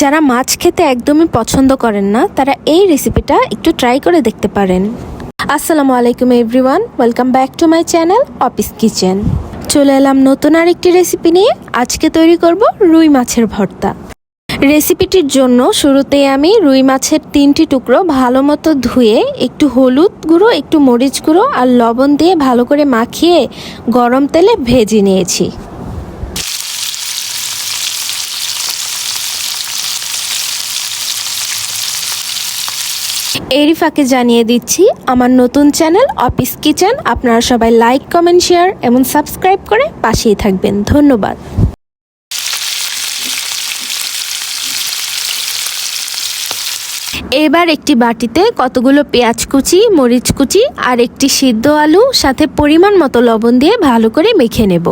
যারা মাছ খেতে একদমই পছন্দ করেন না তারা এই রেসিপিটা একটু ট্রাই করে দেখতে পারেন। আসসালামু আলাইকুম everyone, welcome back to my channel office kitchen. চলে এলাম নতুন আরেকটি রেসিপি নিয়ে। আজকে তৈরি করব রুই মাছের ভর্তা। রেসিপিটির জন্য শুরুতেই আমি রুই মাছের 3টি টুকরো ভালো মতো ধুয়ে একটু হলুদ গুঁড়ো, একটু মরিচ গুঁড়ো আর লবণ দিয়ে ভালো করে মাখিয়ে গরম তেলে ভেজে নিয়েছি। এরই ফাঁকে জানিয়ে দিচ্ছি আমার নতুন চ্যানেল অপিস কিচেন। আপনারা সবাই লাইক, কমেন্ট, শেয়ার এবং সাবস্ক্রাইব করে পাশেই থাকবেন। ধন্যবাদ। এবার একটি বাটিতে কতগুলো পেঁয়াজ কুচি, মরিচ কুচি আর একটি সিদ্ধ আলু সাথে পরিমাণ মতো লবণ দিয়ে ভালো করে মেখে নেব।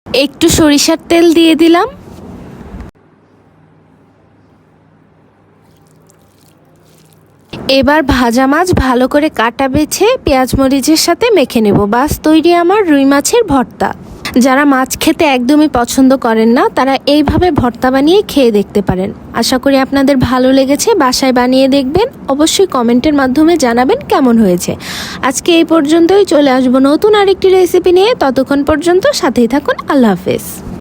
একটু সরিষার তেল দিয়ে দিলাম। এবার ভাজা মাছ ভালো করে কাটা বেছে পেঁয়াজ মরিচের সাথে মেখে নেব। বাস তৈরি আমার রুই মাছের ভর্তা। যারা মাছ খেতে একদমই পছন্দ করেন না তারা এইভাবে ভর্তা বানিয়ে খেয়ে দেখতে পারেন। আশা করি আপনাদের ভালো লেগেছে। বাসায় বানিয়ে দেখবেন, অবশ্যই কমেন্টের মাধ্যমে জানাবেন কেমন হয়েছে। আজকে এই পর্যন্তই। চলে আসবো নতুন আরেকটি রেসিপি নিয়ে। ততক্ষণ পর্যন্ত সাথেই থাকুন। আল্লাহ হাফেজ।